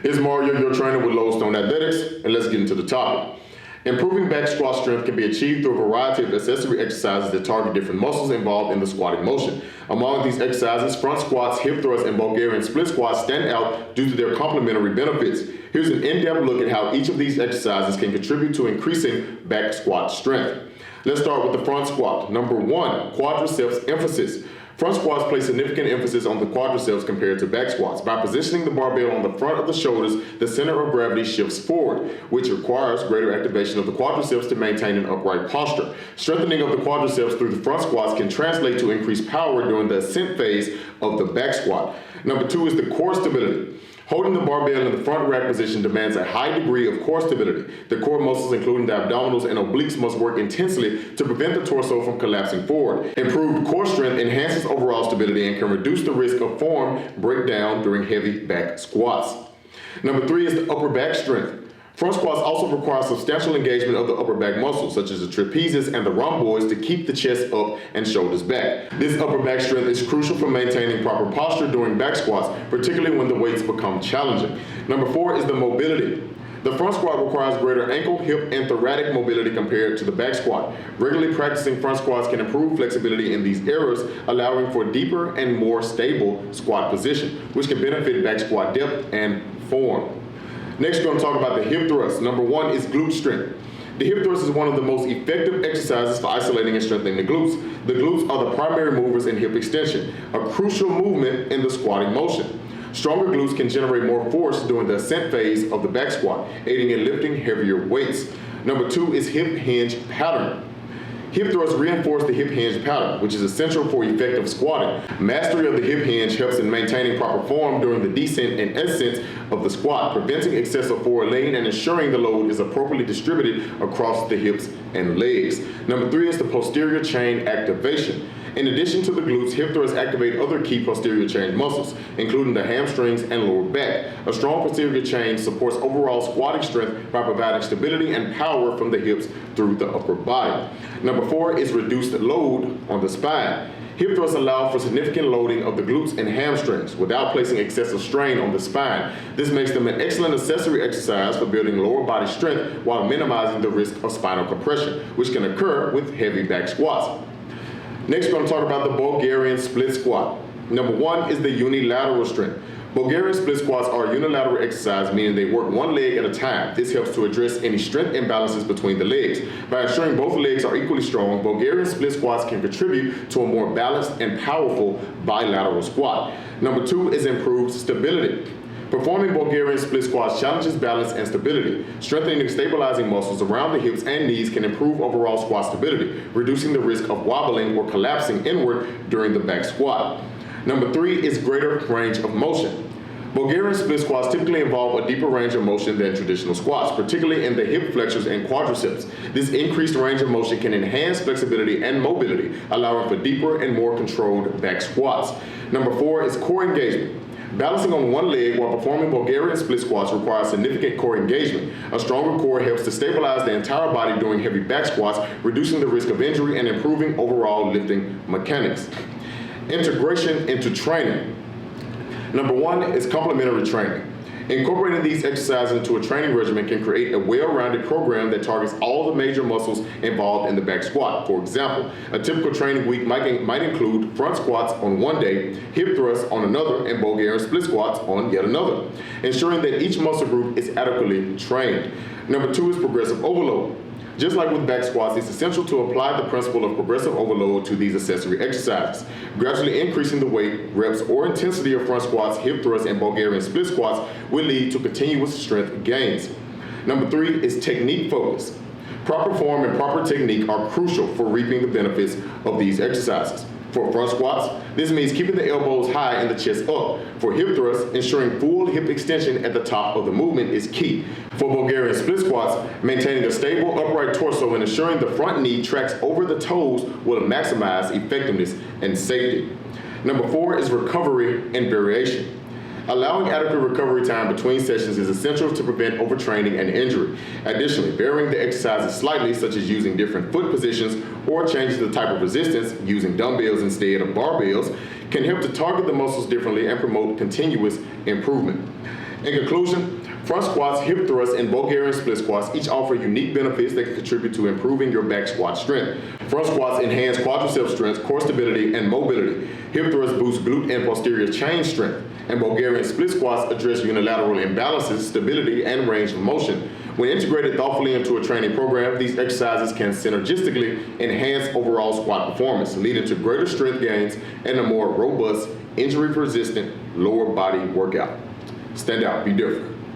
Here's Mario, your trainer with Lodestone Athletics, and let's get into the topic. Improving back squat strength can be achieved through a variety of accessory exercises that target different muscles involved in the squatting motion. Among these exercises, front squats, hip thrusts, and Bulgarian split squats stand out due to their complementary benefits. Here's an in-depth look at how each of these exercises can contribute to increasing back squat strength. Let's start with the front squat. Number 1, quadriceps emphasis. Front squats place significant emphasis on the quadriceps compared to back squats. By positioning the barbell on the front of the shoulders, the center of gravity shifts forward, which requires greater activation of the quadriceps to maintain an upright posture. Strengthening of the quadriceps through the front squats can translate to increased power during the ascent phase of the back squat. Number 2 is the core stability. Holding the barbell in the front rack position demands a high degree of core stability. The core muscles, including the abdominals and obliques, must work intensely to prevent the torso from collapsing forward. Improved core strength enhances overall stability and can reduce the risk of form breakdown during heavy back squats. Number 3 is the upper back strength. Front squats also require substantial engagement of the upper back muscles, such as the trapezius and the rhomboids, to keep the chest up and shoulders back. This upper back strength is crucial for maintaining proper posture during back squats, particularly when the weights become challenging. Number 4 is the mobility. The front squat requires greater ankle, hip, and thoracic mobility compared to the back squat. Regularly practicing front squats can improve flexibility in these areas, allowing for deeper and more stable squat position, which can benefit back squat depth and form. Next, we're going to talk about the hip thrust. Number 1 is glute strength. The hip thrust is one of the most effective exercises for isolating and strengthening the glutes. The glutes are the primary movers in hip extension, a crucial movement in the squatting motion. Stronger glutes can generate more force during the ascent phase of the back squat, aiding in lifting heavier weights. Number 2 is hip hinge pattern. Hip thrusts reinforce the hip hinge pattern, which is essential for effective squatting. Mastery of the hip hinge helps in maintaining proper form during the descent and ascent of the squat, preventing excessive forward lean and ensuring the load is appropriately distributed across the hips and legs. Number 3 is the posterior chain activation. In addition to the glutes, hip thrusts activate other key posterior chain muscles, including the hamstrings and lower back. A strong posterior chain supports overall squatting strength by providing stability and power from the hips through the upper body. Number 4 is reduced load on the spine. Hip thrusts allow for significant loading of the glutes and hamstrings without placing excessive strain on the spine. This makes them an excellent accessory exercise for building lower body strength while minimizing the risk of spinal compression, which can occur with heavy back squats. Next, we're going to talk about the Bulgarian split squat. Number 1 is the unilateral strength. Bulgarian split squats are a unilateral exercise, meaning they work one leg at a time. This helps to address any strength imbalances between the legs. By ensuring both legs are equally strong, Bulgarian split squats can contribute to a more balanced and powerful bilateral squat. Number 2 is improved stability. Performing Bulgarian split squats challenges balance and stability. Strengthening and stabilizing muscles around the hips and knees can improve overall squat stability, reducing the risk of wobbling or collapsing inward during the back squat. Number 3 is greater range of motion. Bulgarian split squats typically involve a deeper range of motion than traditional squats, particularly in the hip flexors and quadriceps. This increased range of motion can enhance flexibility and mobility, allowing for deeper and more controlled back squats. Number 4 is core engagement. Balancing on one leg while performing Bulgarian split squats requires significant core engagement. A stronger core helps to stabilize the entire body during heavy back squats, reducing the risk of injury and improving overall lifting mechanics. Integration into training. Number 1 is complementary training. Incorporating these exercises into a training regimen can create a well-rounded program that targets all the major muscles involved in the back squat. For example, a typical training week might include front squats on one day, hip thrusts on another, and Bulgarian split squats on yet another, ensuring that each muscle group is adequately trained. Number 2 is progressive overload. Just like with back squats, it's essential to apply the principle of progressive overload to these accessory exercises. Gradually increasing the weight, reps, or intensity of front squats, hip thrusts, and Bulgarian split squats will lead to continuous strength gains. Number 3 is technique focus. Proper form and proper technique are crucial for reaping the benefits of these exercises. For front squats, this means keeping the elbows high and the chest up. For hip thrusts, ensuring full hip extension at the top of the movement is key. For Bulgarian split squats, maintaining a stable upright torso and ensuring the front knee tracks over the toes will maximize effectiveness and safety. Number 4 is recovery and variation. Allowing adequate recovery time between sessions is essential to prevent overtraining and injury. Additionally, varying the exercises slightly, such as using different foot positions or changing the type of resistance, using dumbbells instead of barbells, can help to target the muscles differently and promote continuous improvement. In conclusion, front squats, hip thrusts, and Bulgarian split squats each offer unique benefits that can contribute to improving your back squat strength. Front squats enhance quadricep strength, core stability, and mobility. Hip thrusts boost glute and posterior chain strength. And Bulgarian split squats address unilateral imbalances, stability, and range of motion. When integrated thoughtfully into a training program, these exercises can synergistically enhance overall squat performance, leading to greater strength gains and a more robust, injury-resistant lower body workout. Stand out, be different.